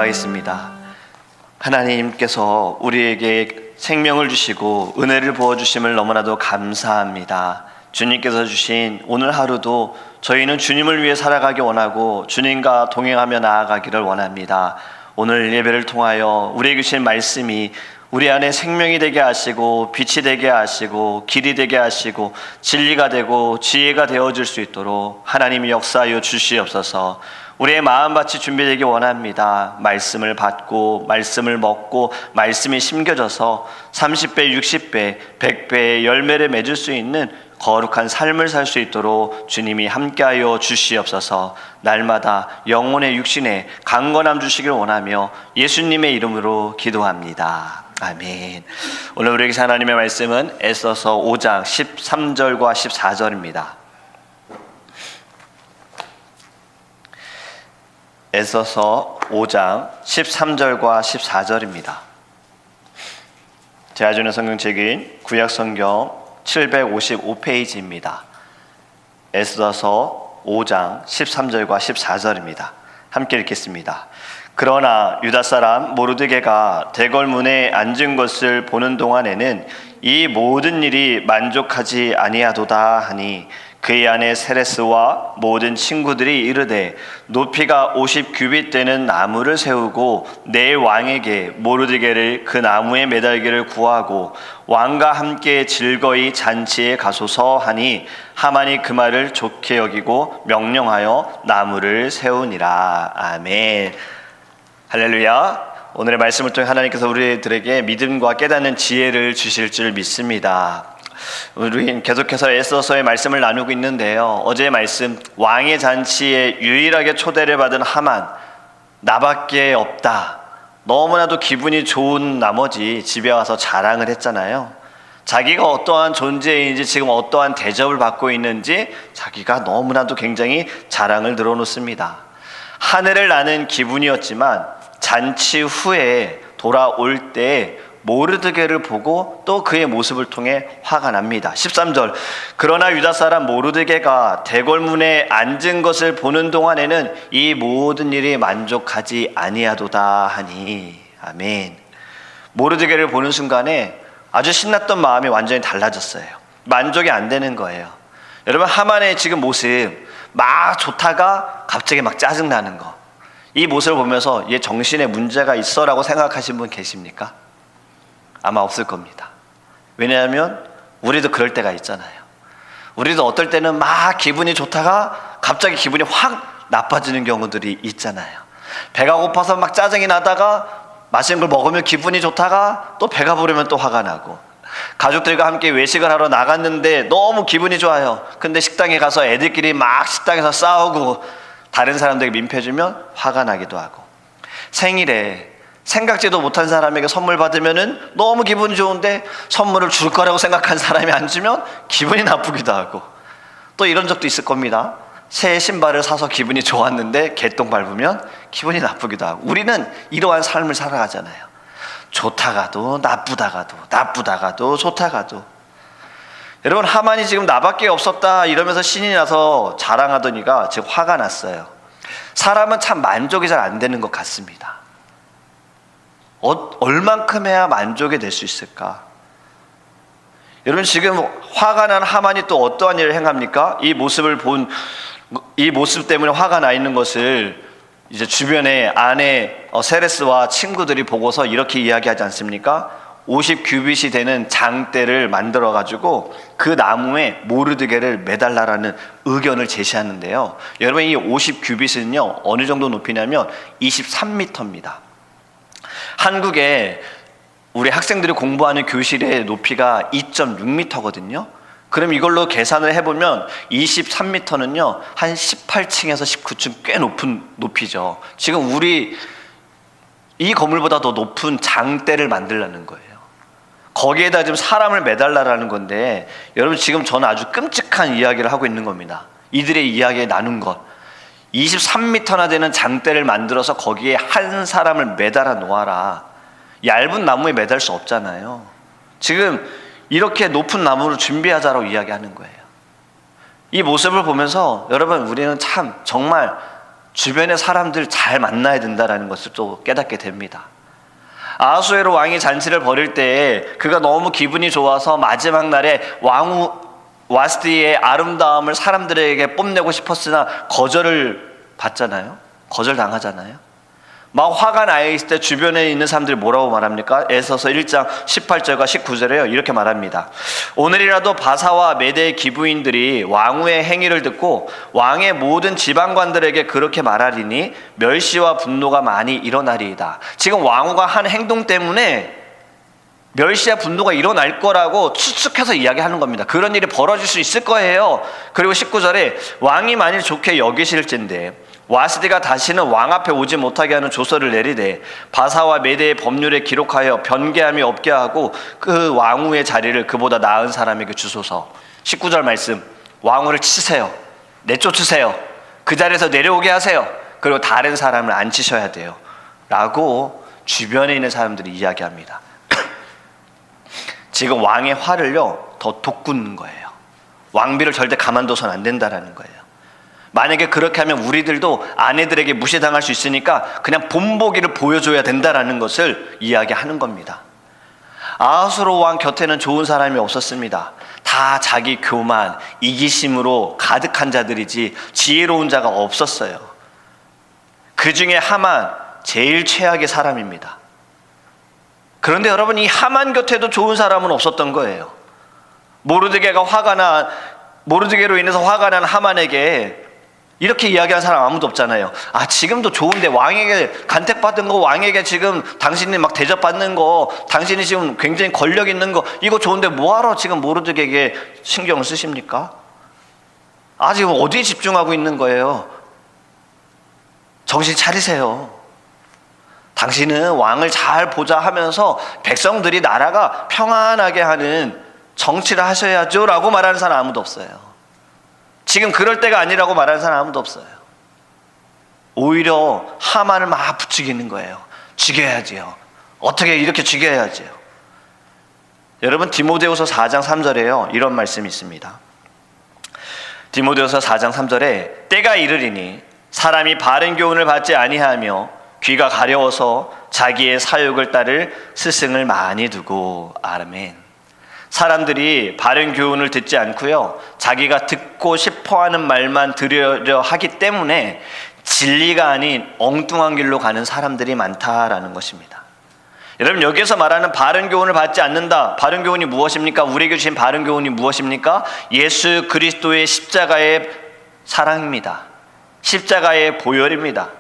기도하겠습니다. 하나님께서 우리에게 생명을 주시고 은혜를 부어주심을 너무나도 감사합니다. 주님께서 주신 오늘 하루도 저희는 주님을 위해 살아가기 원하고 주님과 동행하며 나아가기를 원합니다. 오늘 예배를 통하여 우리에게 주신 말씀이 우리 안에 생명이 되게 하시고 빛이 되게 하시고 길이 되게 하시고 진리가 되고 지혜가 되어질 수 있도록 하나님이 역사하여 주시옵소서. 우리의 마음밭이 준비되기 원합니다. 말씀을 받고 말씀을 먹고 말씀이 심겨져서 30배, 60배, 100배의 열매를 맺을 수 있는 거룩한 삶을 살 수 있도록 주님이 함께하여 주시옵소서. 날마다 영혼의 육신에 강건함 주시길 원하며 예수님의 이름으로 기도합니다. 아멘. 오늘 우리에게 하나님의 말씀은 에스더서 5장 13절과 14절입니다. 에스더서 5장 13절과 14절입니다. 제가 주는 성경책인 구약성경 755페이지입니다. 에스더서 5장 13절과 14절입니다. 함께 읽겠습니다. 그러나 유다 사람 모르드게가 대궐문에 앉은 것을 보는 동안에는 이 모든 일이 만족하지 아니하도다 하니 그의 아내 세레스와 모든 친구들이 이르되 높이가 50규빗 되는 나무를 세우고 내 왕에게 모르드게를 그 나무에 매달기를 구하고 왕과 함께 즐거이 잔치에 가소서 하니 하만이 그 말을 좋게 여기고 명령하여 나무를 세우니라. 아멘. 할렐루야. 오늘의 말씀을 통해 하나님께서 우리들에게 믿음과 깨닫는 지혜를 주실 줄 믿습니다. 우리 계속해서 에스더서의 말씀을 나누고 있는데요, 어제의 말씀, 왕의 잔치에 유일하게 초대를 받은 하만, 나밖에 없다, 너무나도 기분이 좋은 나머지 집에 와서 자랑을 했잖아요. 자기가 어떠한 존재인지, 지금 어떠한 대접을 받고 있는지 자기가 너무나도 굉장히 자랑을 늘어놓습니다. 하늘을 나는 기분이었지만 잔치 후에 돌아올 때 모르드게를 보고 또 그의 모습을 통해 화가 납니다. 13절, 그러나 유다 사람 모르드게가 대궐문에 앉은 것을 보는 동안에는 이 모든 일이 만족하지 아니하도다 하니. 아멘. 모르드게를 보는 순간에 아주 신났던 마음이 완전히 달라졌어요. 만족이 안 되는 거예요. 여러분, 하만의 지금 모습, 막 좋다가 갑자기 막 짜증나는 거, 이 모습을 보면서 얘 정신에 문제가 있어 라고 생각하신 분 계십니까? 아마 없을 겁니다. 왜냐하면 우리도 그럴 때가 있잖아요. 우리도 어떨 때는 막 기분이 좋다가 갑자기 기분이 확 나빠지는 경우들이 있잖아요. 배가 고파서 막 짜증이 나다가 맛있는 걸 먹으면 기분이 좋다가 또 배가 부르면 또 화가 나고, 가족들과 함께 외식을 하러 나갔는데 너무 기분이 좋아요. 근데 식당에 가서 애들끼리 막 식당에서 싸우고 다른 사람들에게 민폐주면 화가 나기도 하고, 생일에 생각지도 못한 사람에게 선물 받으면은 너무 기분 좋은데 선물을 줄 거라고 생각한 사람이 안 주면 기분이 나쁘기도 하고, 또 이런 적도 있을 겁니다. 새 신발을 사서 기분이 좋았는데 개똥 밟으면 기분이 나쁘기도 하고, 우리는 이러한 삶을 살아가잖아요. 좋다가도 나쁘다가도, 나쁘다가도 좋다가도. 여러분, 하만이 지금 나밖에 없었다 이러면서 신이 나서 자랑하더니가 지금 화가 났어요. 사람은 참 만족이 잘 안 되는 것 같습니다. 얼만큼 해야 만족이 될 수 있을까? 여러분, 지금 화가 난 하만이 또 어떠한 일을 행합니까? 이 모습 때문에 화가 나 있는 것을 이제 주변에 아내 세레스와 친구들이 보고서 이렇게 이야기하지 않습니까? 50규빗이 되는 장대를 만들어 가지고 그 나무에 모르드게를 매달라라는 의견을 제시하는데요, 여러분, 이 50규빗은요 어느 정도 높이냐면 23m입니다. 한국에 우리 학생들이 공부하는 교실의 높이가 2.6m거든요. 그럼 이걸로 계산을 해보면 23m는요 한 18층에서 19층 꽤 높은 높이죠. 지금 우리 이 건물보다 더 높은 장대를 만들라는 거예요. 거기에다 지금 사람을 매달라라는 건데, 여러분, 지금 저는 아주 끔찍한 이야기를 하고 있는 겁니다. 이들의 이야기에 나눈 것, 23m나 되는 장대를 만들어서 거기에 한 사람을 매달아 놓아라. 얇은 나무에 매달 수 없잖아요. 지금 이렇게 높은 나무를 준비하자라고 이야기하는 거예요. 이 모습을 보면서 여러분, 우리는 참 정말 주변의 사람들 잘 만나야 된다는 것을 또 깨닫게 됩니다. 아하수에로 왕이 잔치를 벌일 때 그가 너무 기분이 좋아서 마지막 날에 왕후 와스티의 아름다움을 사람들에게 뽐내고 싶었으나 거절을 받잖아요. 거절당하잖아요. 막 화가 나 있을 때 주변에 있는 사람들이 뭐라고 말합니까? 에서서 1장 18절과 19절에요. 이렇게 말합니다. 오늘이라도 바사와 메대의 기부인들이 왕후의 행위를 듣고 왕의 모든 지방관들에게 그렇게 말하리니 멸시와 분노가 많이 일어나리이다. 지금 왕후가 한 행동 때문에 멸시와 분노가 일어날 거라고 추측해서 이야기하는 겁니다. 그런 일이 벌어질 수 있을 거예요. 그리고 19절에 왕이 만일 좋게 여기실진데 와스디가 다시는 왕 앞에 오지 못하게 하는 조서를 내리되 바사와 메대의 법률에 기록하여 변개함이 없게 하고 그 왕후의 자리를 그보다 나은 사람에게 주소서. 19절 말씀, 왕후를 치세요. 내쫓으세요. 그 자리에서 내려오게 하세요. 그리고 다른 사람을 앉히셔야 돼요 라고 주변에 있는 사람들이 이야기합니다. 지금 왕의 화를요 더 돋구는 거예요. 왕비를 절대 가만둬서는 안 된다라는 거예요. 만약에 그렇게 하면 우리들도 아내들에게 무시당할 수 있으니까 그냥 본보기를 보여줘야 된다라는 것을 이야기하는 겁니다. 아하수로 왕 곁에는 좋은 사람이 없었습니다. 다 자기 교만, 이기심으로 가득한 자들이지 지혜로운 자가 없었어요. 그 중에 하만 제일 최악의 사람입니다. 그런데 여러분, 이 하만 곁에도 좋은 사람은 없었던 거예요. 모르드게로 인해서 화가 난 하만에게 이렇게 이야기한 사람 아무도 없잖아요. 아, 지금도 좋은데 왕에게 간택받은 거, 왕에게 지금 당신이 막 대접받는 거, 당신이 지금 굉장히 권력 있는 거, 이거 좋은데 뭐하러 지금 모르드게에게 신경을 쓰십니까? 아, 지금 어디에 집중하고 있는 거예요? 정신 차리세요. 당신은 왕을 잘 보자 하면서 백성들이 나라가 평안하게 하는 정치를 하셔야죠 라고 말하는 사람 아무도 없어요. 지금 그럴 때가 아니라고 말하는 사람 아무도 없어요. 오히려 하만을 막 부추기는 거예요. 죽여야지요. 어떻게 이렇게 죽여야지요. 여러분, 디모데후서 4장 3절에요 이런 말씀이 있습니다. 디모데후서 4장 3절에 때가 이르리니 사람이 바른 교훈을 받지 아니하며 귀가 가려워서 자기의 사욕을 따를 스승을 많이 두고. 아멘. 사람들이 바른 교훈을 듣지 않고요, 자기가 듣고 싶어하는 말만 들으려 하기 때문에 진리가 아닌 엉뚱한 길로 가는 사람들이 많다라는 것입니다. 여러분, 여기에서 말하는 바른 교훈을 받지 않는다, 바른 교훈이 무엇입니까? 우리에게 주신 바른 교훈이 무엇입니까? 예수 그리스도의 십자가의 사랑입니다. 십자가의 보혈입니다.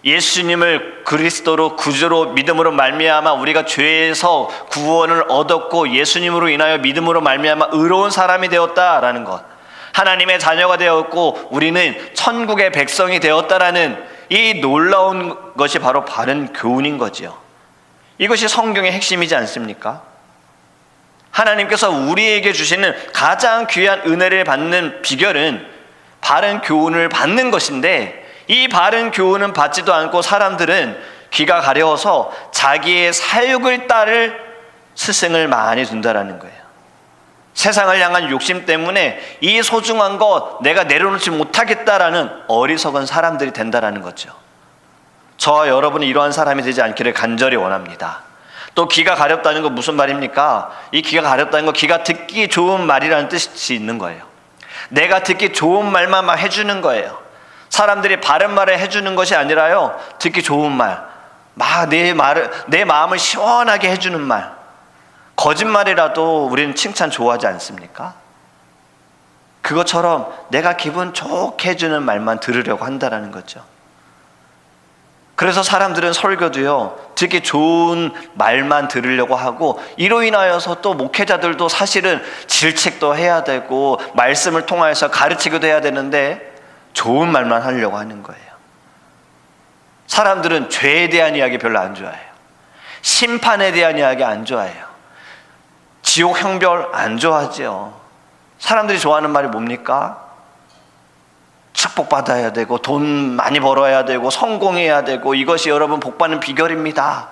예수님을 그리스도로 구주로 믿음으로 말미암아 우리가 죄에서 구원을 얻었고 예수님으로 인하여 믿음으로 말미암아 의로운 사람이 되었다라는 것, 하나님의 자녀가 되었고 우리는 천국의 백성이 되었다라는 이 놀라운 것이 바로 바른 교훈인 거지요. 이것이 성경의 핵심이지 않습니까? 하나님께서 우리에게 주시는 가장 귀한 은혜를 받는 비결은 바른 교훈을 받는 것인데, 이 바른 교훈은 받지도 않고 사람들은 귀가 가려워서 자기의 사욕을 따를 스승을 많이 둔다라는 거예요. 세상을 향한 욕심 때문에 이 소중한 것 내가 내려놓지 못하겠다라는 어리석은 사람들이 된다라는 거죠. 저와 여러분이 이러한 사람이 되지 않기를 간절히 원합니다. 또 귀가 가렵다는 건 무슨 말입니까? 이 귀가 가렵다는 건 귀가 듣기 좋은 말이라는 뜻이 있는 거예요. 내가 듣기 좋은 말만 막 해주는 거예요. 사람들이 바른 말을 해주는 것이 아니라요, 듣기 좋은 말, 막 내 마음을 시원하게 해주는 말. 거짓말이라도 우리는 칭찬 좋아하지 않습니까? 그것처럼 내가 기분 좋게 해주는 말만 들으려고 한다는 거죠. 그래서 사람들은 설교도요, 듣기 좋은 말만 들으려고 하고, 이로 인하여서 또 목회자들도 사실은 질책도 해야 되고 말씀을 통하여서 가르치기도 해야 되는데 좋은 말만 하려고 하는 거예요. 사람들은 죄에 대한 이야기 별로 안 좋아해요. 심판에 대한 이야기 안 좋아해요. 지옥 형벌 안 좋아하죠. 사람들이 좋아하는 말이 뭡니까? 축복받아야 되고 돈 많이 벌어야 되고 성공해야 되고, 이것이 여러분 복받는 비결입니다.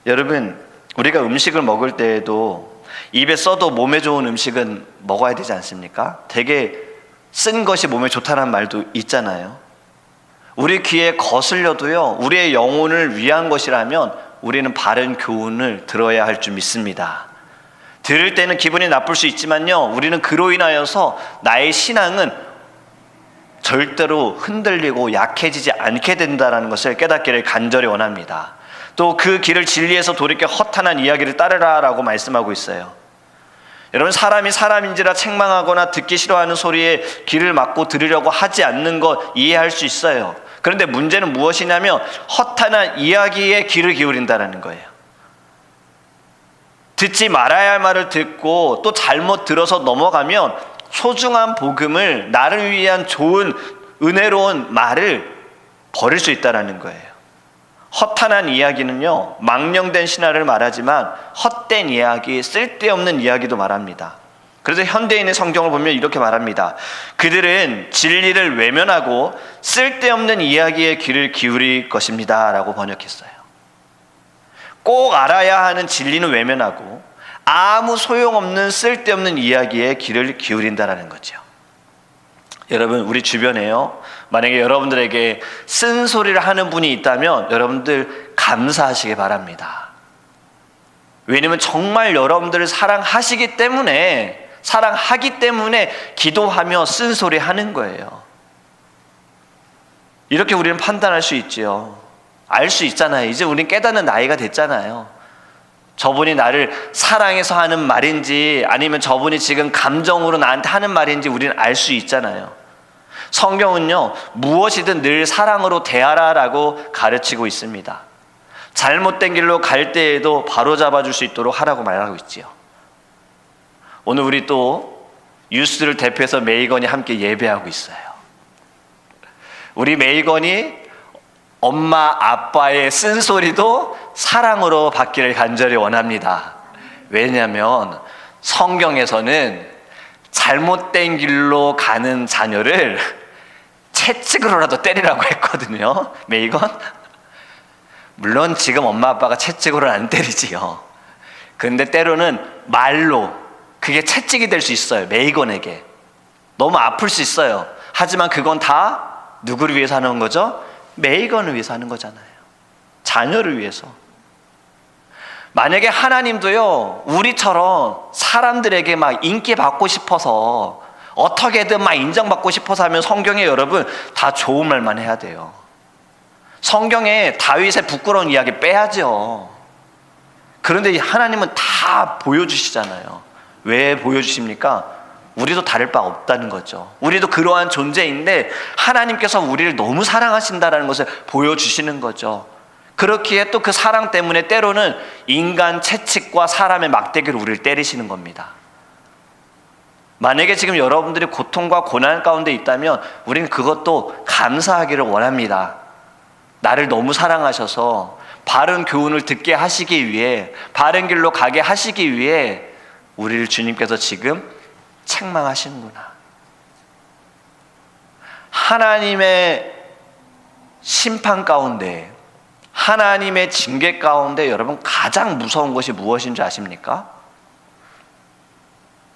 여러분, 우리가 음식을 먹을 때에도 입에 써도 몸에 좋은 음식은 먹어야 되지 않습니까? 되게 쓴 것이 몸에 좋다는 말도 있잖아요. 우리 귀에 거슬려도요, 우리의 영혼을 위한 것이라면 우리는 바른 교훈을 들어야 할 줄 믿습니다. 들을 때는 기분이 나쁠 수 있지만요, 우리는 그로 인하여서 나의 신앙은 절대로 흔들리고 약해지지 않게 된다는 것을 깨닫기를 간절히 원합니다. 또 그 길을 진리에서 돌이켜 허탄한 이야기를 따르라라고 말씀하고 있어요. 여러분, 사람이 사람인지라 책망하거나 듣기 싫어하는 소리에 귀를 막고 들으려고 하지 않는 것 이해할 수 있어요. 그런데 문제는 무엇이냐면 허탄한 이야기에 귀를 기울인다는 거예요. 듣지 말아야 할 말을 듣고 또 잘못 들어서 넘어가면 소중한 복음을, 나를 위한 좋은 은혜로운 말을 버릴 수 있다는 거예요. 허탄한 이야기는요, 망령된 신화를 말하지만 헛된 이야기, 쓸데없는 이야기도 말합니다. 그래서 현대인의 성경을 보면 이렇게 말합니다. 그들은 진리를 외면하고 쓸데없는 이야기에 귀를 기울일 것입니다 라고 번역했어요. 꼭 알아야 하는 진리는 외면하고 아무 소용없는 쓸데없는 이야기에 귀를 기울인다라는 거죠. 여러분, 우리 주변에요, 만약에 여러분들에게 쓴소리를 하는 분이 있다면 여러분들 감사하시기 바랍니다. 왜냐면 정말 여러분들을 사랑하기 때문에 기도하며 쓴소리 하는 거예요. 이렇게 우리는 판단할 수 있지요. 알 수 있잖아요. 이제 우린 깨닫는 나이가 됐잖아요. 저분이 나를 사랑해서 하는 말인지 아니면 저분이 지금 감정으로 나한테 하는 말인지 우리는 알 수 있잖아요. 성경은요, 무엇이든 늘 사랑으로 대하라라고 가르치고 있습니다. 잘못된 길로 갈 때에도 바로잡아 줄 수 있도록 하라고 말하고 있지요. 오늘 우리 또 유스를 대표해서 메이건이 함께 예배하고 있어요. 우리 메이건이 엄마 아빠의 쓴소리도 사랑으로 받기를 간절히 원합니다. 왜냐하면 성경에서는 잘못된 길로 가는 자녀를 채찍으로라도 때리라고 했거든요. 메이건? 물론 지금 엄마 아빠가 채찍으로는 안 때리지요. 그런데 때로는 말로 그게 채찍이 될 수 있어요. 메이건에게 너무 아플 수 있어요. 하지만 그건 다 누구를 위해서 하는 거죠? 메이건을 위해서 하는 거잖아요. 자녀를 위해서. 만약에 하나님도요, 우리처럼 사람들에게 막 인기 받고 싶어서 어떻게든 막 인정받고 싶어서 하면 성경에 여러분 다 좋은 말만 해야 돼요. 성경에 다윗의 부끄러운 이야기 빼야죠. 그런데 하나님은 다 보여주시잖아요. 왜 보여주십니까? 우리도 다를 바 없다는 거죠. 우리도 그러한 존재인데 하나님께서 우리를 너무 사랑하신다는 것을 보여주시는 거죠. 그렇기에 또 그 사랑 때문에 때로는 인간 채찍과 사람의 막대기로 우리를 때리시는 겁니다. 만약에 지금 여러분들이 고통과 고난 가운데 있다면 우리는 그것도 감사하기를 원합니다. 나를 너무 사랑하셔서 바른 교훈을 듣게 하시기 위해, 바른 길로 가게 하시기 위해 우리를 주님께서 지금 책망하시는구나. 하나님의 심판 가운데, 하나님의 징계 가운데 여러분 가장 무서운 것이 무엇인 줄 아십니까?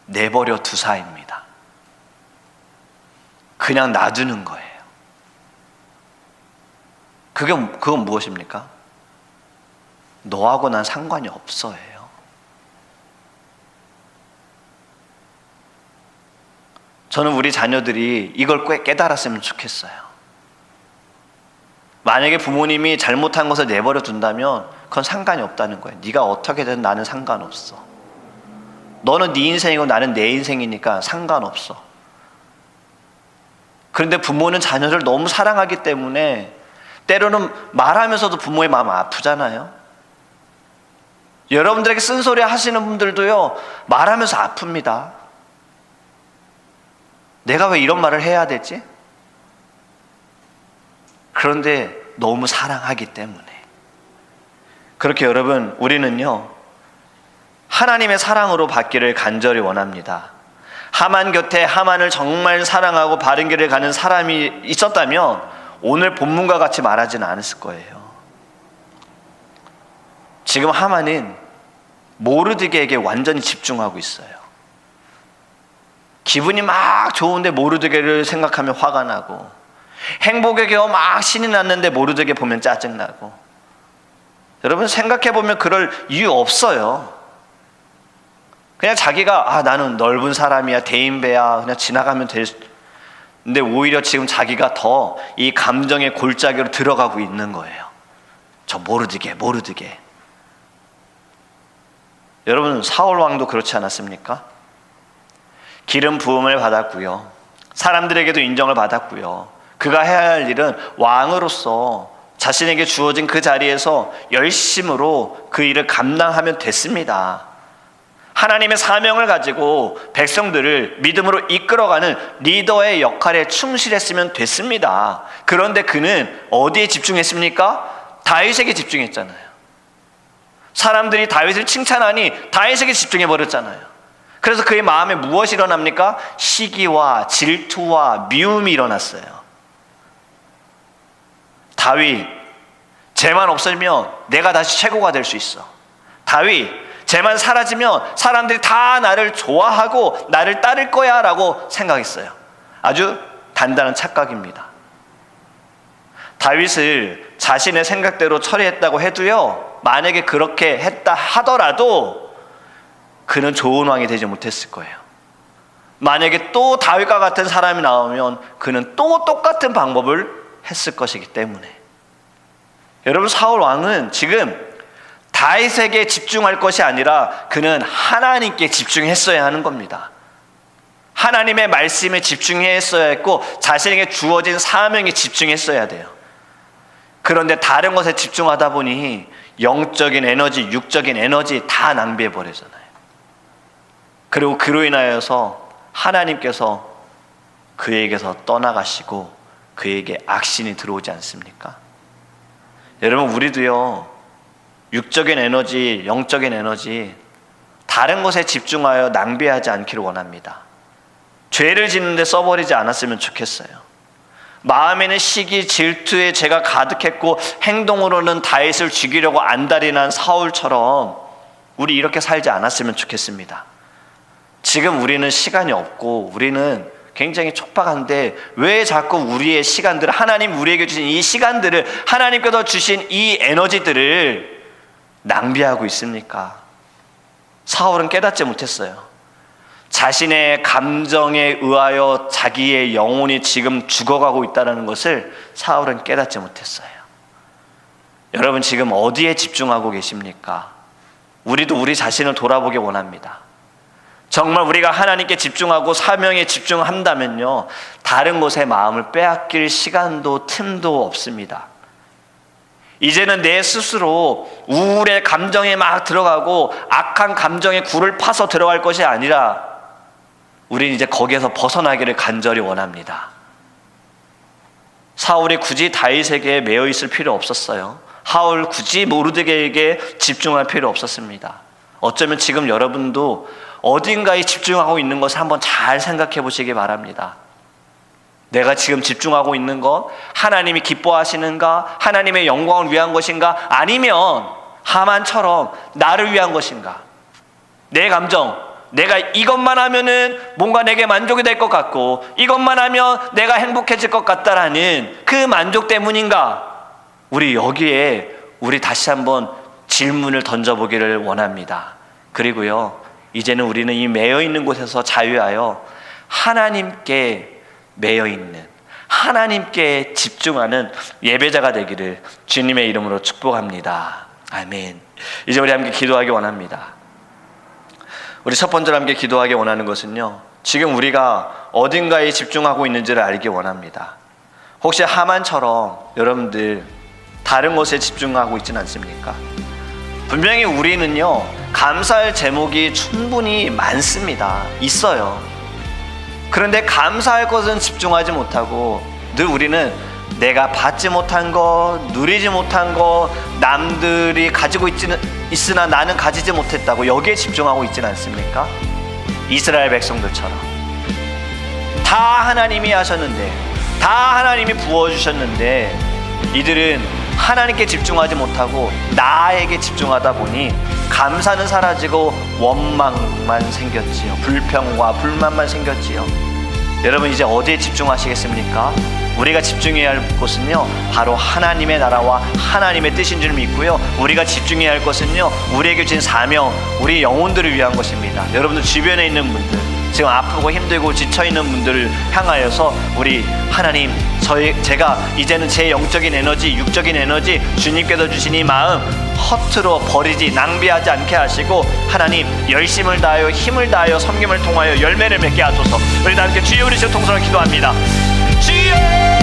내버려 두사입니다. 그냥 놔두는 거예요. 그건 무엇입니까? 너하고 난 상관이 없어요. 저는 우리 자녀들이 이걸 꽤 깨달았으면 좋겠어요. 만약에 부모님이 잘못한 것을 내버려 둔다면 그건 상관이 없다는 거예요. 네가 어떻게든 나는 상관없어. 너는 네 인생이고 나는 내 인생이니까 상관없어. 그런데 부모는 자녀를 너무 사랑하기 때문에 때로는 말하면서도 부모의 마음 아프잖아요. 여러분들에게 쓴소리 하시는 분들도요, 말하면서 아픕니다. 내가 왜 이런 말을 해야 되지? 그런데 너무 사랑하기 때문에. 그렇게 여러분, 우리는요, 하나님의 사랑으로 받기를 간절히 원합니다. 하만 곁에 하만을 정말 사랑하고 바른 길을 가는 사람이 있었다면 오늘 본문과 같이 말하지는 않았을 거예요. 지금 하만은 모르드게에게 완전히 집중하고 있어요. 기분이 막 좋은데 모르드게를 생각하면 화가 나고, 행복의 겨우 막 신이 났는데 모르드게 보면 짜증나고. 여러분 생각해보면 그럴 이유 없어요. 그냥 자기가 나는 넓은 사람이야, 대인배야, 그냥 지나가면 될. 근데 오히려 지금 자기가 더 이 감정의 골짜기로 들어가고 있는 거예요. 저 모르드게. 여러분 사울 왕도 그렇지 않았습니까? 기름 부음을 받았고요, 사람들에게도 인정을 받았고요. 그가 해야 할 일은 왕으로서 자신에게 주어진 그 자리에서 열심으로 그 일을 감당하면 됐습니다. 하나님의 사명을 가지고 백성들을 믿음으로 이끌어가는 리더의 역할에 충실했으면 됐습니다. 그런데 그는 어디에 집중했습니까? 다윗에게 집중했잖아요. 사람들이 다윗을 칭찬하니 다윗에게 집중해버렸잖아요. 그래서 그의 마음에 무엇이 일어납니까? 시기와 질투와 미움이 일어났어요. 다윗, 쟤만 없으면 내가 다시 최고가 될 수 있어. 다윗, 쟤만 사라지면 사람들이 다 나를 좋아하고 나를 따를 거야 라고 생각했어요. 아주 단단한 착각입니다. 다윗을 자신의 생각대로 처리했다고 해도요, 만약에 그렇게 했다 하더라도 그는 좋은 왕이 되지 못했을 거예요. 만약에 또 다윗과 같은 사람이 나오면 그는 또 똑같은 방법을 했을 것이기 때문에. 여러분 사울 왕은 지금 다윗에게 집중할 것이 아니라 그는 하나님께 집중했어야 하는 겁니다. 하나님의 말씀에 집중했어야 했고 자신에게 주어진 사명에 집중했어야 돼요. 그런데 다른 것에 집중하다 보니 영적인 에너지, 육적인 에너지 다 낭비해 버리잖아요. 그리고 그로 인하여서 하나님께서 그에게서 떠나가시고 그에게 악신이 들어오지 않습니까? 여러분 우리도요, 육적인 에너지, 영적인 에너지 다른 것에 집중하여 낭비하지 않기를 원합니다. 죄를 짓는데 써버리지 않았으면 좋겠어요. 마음에는 시기, 질투의 죄가 가득했고 행동으로는 다윗을 죽이려고 안달이 난 사울처럼 우리 이렇게 살지 않았으면 좋겠습니다. 지금 우리는 시간이 없고 우리는 굉장히 촉박한데 왜 자꾸 우리의 시간들을, 하나님 우리에게 주신 이 시간들을, 하나님께서 주신 이 에너지들을 낭비하고 있습니까? 사울은 깨닫지 못했어요. 자신의 감정에 의하여 자기의 영혼이 지금 죽어가고 있다는 것을 사울은 깨닫지 못했어요. 여러분 지금 어디에 집중하고 계십니까? 우리도 우리 자신을 돌아보기 원합니다. 정말 우리가 하나님께 집중하고 사명에 집중한다면요, 다른 것에 마음을 빼앗길 시간도 틈도 없습니다. 이제는 내 스스로 우울의 감정에 막 들어가고 악한 감정에 굴을 파서 들어갈 것이 아니라 우리는 이제 거기에서 벗어나기를 간절히 원합니다. 사울이 굳이 다윗에게 매여 있을 필요 없었어요. 사울 굳이 모르드게에게 집중할 필요 없었습니다. 어쩌면 지금 여러분도 어딘가에 집중하고 있는 것을 한번 잘 생각해 보시기 바랍니다. 내가 지금 집중하고 있는 것 하나님이 기뻐하시는가? 하나님의 영광을 위한 것인가? 아니면 하만처럼 나를 위한 것인가? 내 감정, 내가 이것만 하면은 뭔가 내게 만족이 될 것 같고 이것만 하면 내가 행복해질 것 같다라는 그 만족 때문인가? 우리 여기에 우리 다시 한번 질문을 던져보기를 원합니다. 그리고요, 이제는 우리는 이 매여 있는 곳에서 자유하여 하나님께 매여 있는, 하나님께 집중하는 예배자가 되기를 주님의 이름으로 축복합니다. 아멘. 이제 우리 함께 기도하기 원합니다. 우리 첫 번째로 함께 기도하기 원하는 것은요, 지금 우리가 어딘가에 집중하고 있는지를 알기 원합니다. 혹시 하만처럼 여러분들 다른 것에 집중하고 있지는 않습니까? 분명히 우리는요, 감사할 제목이 충분히 많습니다. 있어요. 그런데 감사할 것은 집중하지 못하고 늘 우리는 내가 받지 못한 것, 누리지 못한 것, 남들이 가지고 있으나 나는 가지지 못했다고 여기에 집중하고 있지는 않습니까? 이스라엘 백성들처럼 다 하나님이 하셨는데, 다 하나님이 부어주셨는데 이들은 하나님께 집중하지 못하고 나에게 집중하다 보니 감사는 사라지고 원망만 생겼지요. 불평과 불만만 생겼지요. 여러분 이제 어디에 집중하시겠습니까? 우리가 집중해야 할 곳은요, 바로 하나님의 나라와 하나님의 뜻인 줄 믿고요, 우리가 집중해야 할 것은요, 우리에게 주신 사명, 우리 영혼들을 위한 것입니다. 여러분들 주변에 있는 분들, 지금 아프고 힘들고 지쳐있는 분들을 향하여서 우리 하나님, 제가 이제는 제 영적인 에너지, 육적인 에너지, 주님께서 주신 이 마음 허투루 버리지, 낭비하지 않게 하시고, 하나님 열심을 다하여 힘을 다하여 섬김을 통하여 열매를 맺게 하소서. 우리 다 함께 주여, 우리 주 통성을 기도합니다. 주여!